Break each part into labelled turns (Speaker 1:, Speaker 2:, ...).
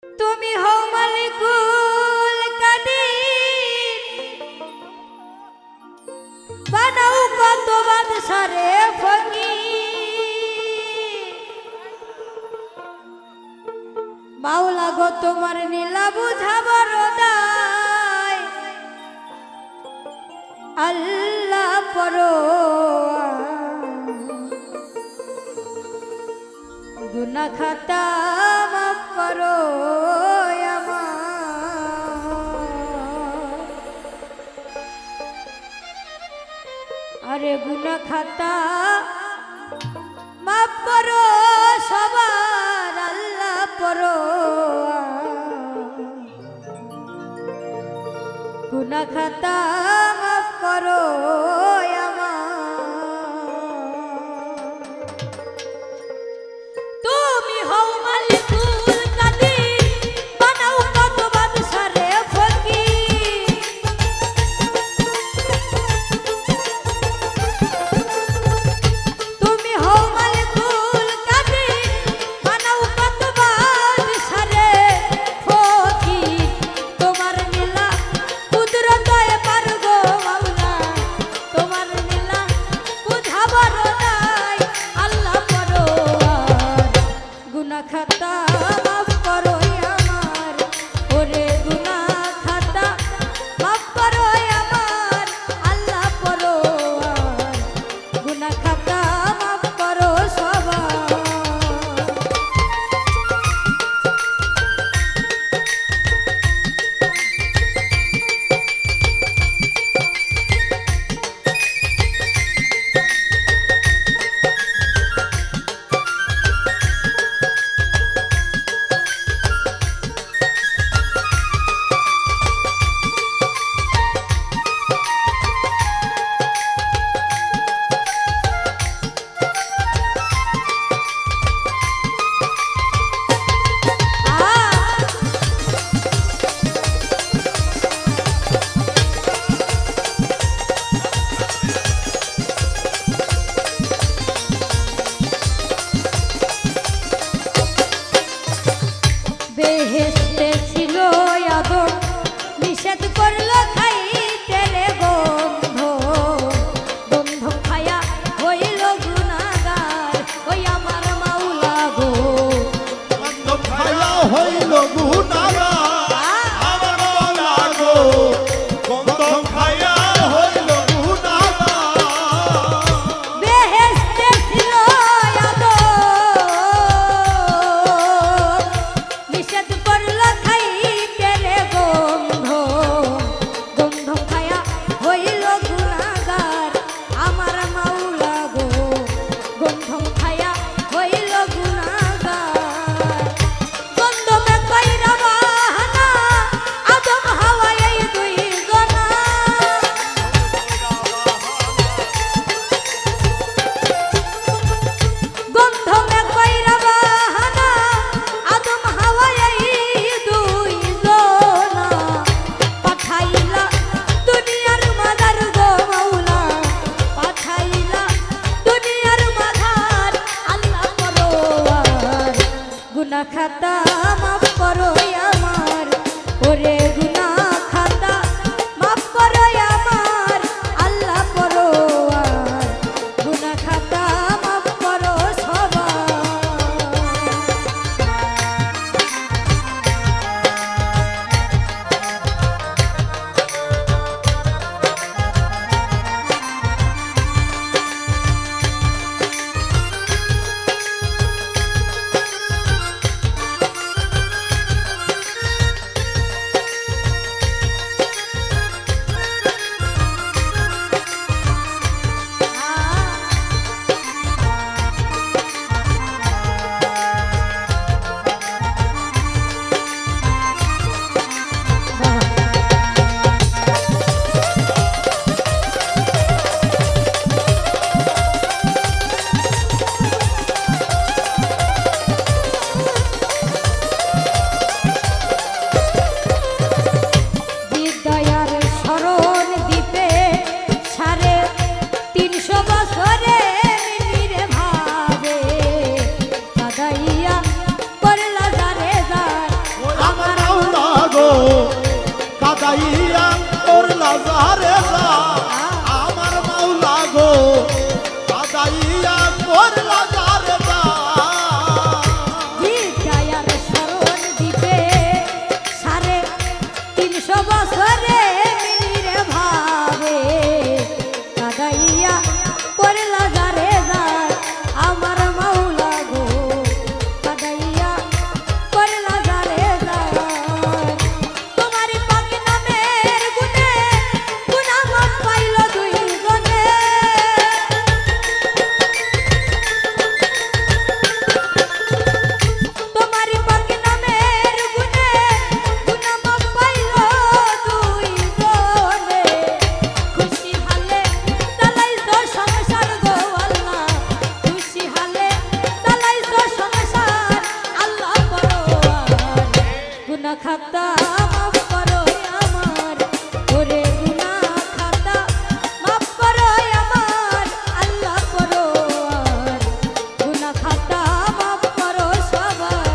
Speaker 1: তুমি হও মালিকুল কাদির, বানাও কত বাদশারে ফকির। মাওলা গো তোমার নীলা বুঝাবার দায়, আল্লাহ পরো গুনাহ খাতা মাফ করো আমার। আরে গুনাহ খাতা মাফ করো সবার, আল্লাহ পরো গুনাহ খাতা মাফ করো আমার। তুমি হও মালিকুল কাদির, বানাও কত বাদশারে ফকির। তুমি হও মালিকুল কাদির, বানাও কত বাদশারে ফকির। তোমার নীলা কুদরতে পারগো মাওলা, তোমার নীলা বুঝাবার নাই, আল্লাহ পরোয়ার গুনাহ খাতা মাফ করো আমার। ওরে গুনাহ খাতা মাফ করো আমার, আল্লাহ পরোয়ার গুনাহ খাতা মাফ করো সবার। বেহেশতে ছিল আদম, নিষেধ করলো খাইতে রে গন্ধ। গন্ধ খায়া হইল গুনাহগার, ওই আমার মাওলা গো।
Speaker 2: গন্ধ খায়া হইল গুনাহগার, আমার মাওলা গো। গন্ধ খায়া হইল গুনাহগার।
Speaker 1: বেহেশতে ছিল আদম, নিষেধ করলো খাইতে রে গন্ধ। গন্ধ খায়া হইল গুনাহগার, আমার মাওলা গো। গন্ধ খায়া হইল গুনাহগার। গন্ধ মে কইরা বাহানা, আদম হাওয়া এই দুই জনা। গন্ধ মে কইরা বাহানা, আদম হাওয়া এই দুই গুনাহ খাতা মাফ করো আমার, ওরে গুনাহ খাতা মাফ করো আমার, আল্লাহ করো আর গুনাহ খাতা মাফ করো সবার।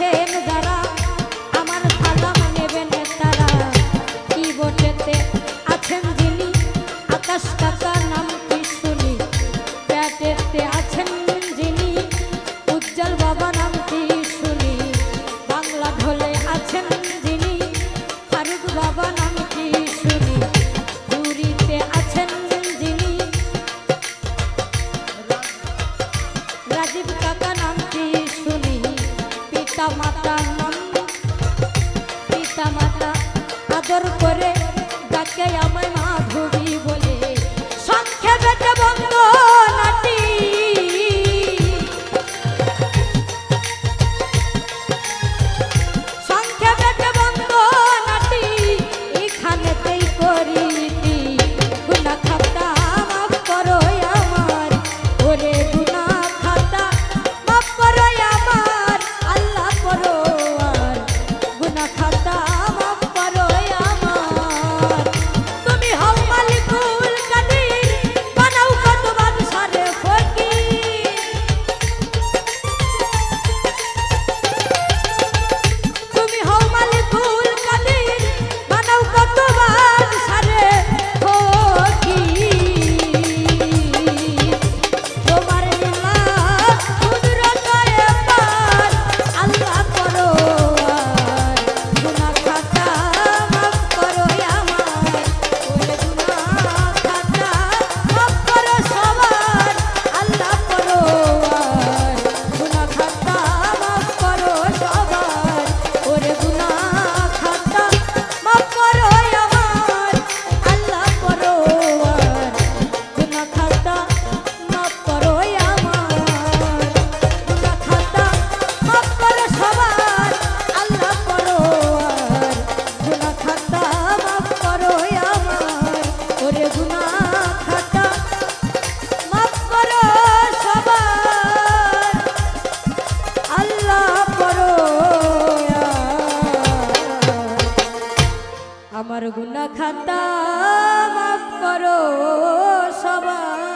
Speaker 1: আছেন যারা আমার সালাম নেবেন তারা কি বটেতে আছেন যিনি আকাশ কাকা নাম কি শুনি পেটেতে আছেন যিনি উজ্জ্বল বাবা নাম কি শুনি বাংলা ঢোলে আছেন যিনি ফারুক বাবা নাম কি শুনি পুরীতে আছেন যিনি রাজীব কাকা নাম কি শুনি পিতা মাতা নাম পিতা মাতা আদর করে ডাকে আমায় মাধবী বলে সংক্ষেপে বন্ধ নাটি সংক্ষেপে বন্ধ নাটি এখানেতেই করি গুনাহ খাতা মাফ করো আমার ওরে গুনাহ খাতা মাফ করো আমার আল্লাহ করো আর গুনাহ খাতা মাফ করো আমার তুমি হও মালিকুল কাদির বানাও কত বাদশারে ফকির তুমি হও মালিকুল কাদির বানাও কত বাদশারে ফকির তোমার লীলা কুদরত এবার আল্লাহ করো আর গুনাহ খাতা মাফ করো আমার ওরে গুনাহ খাতা মাফ করো সবার আল্লাহ করো আর গুনাহ খাতা মাফ করো সবার ওরে গুনাহ খাতা মাফ করো আমার আল্লাহ করো আর গুনাহ খাতা মাফ করো আমার গুনাহ খাতা মাফ করো সবার আল্লাহ করো আর গুনাহ খাতা মাফ করো আমার ওরে গুনাহ খাতা মাফ করো সবার আল্লাহ করো আমার গুনাহ খাতা মাফ করো সবার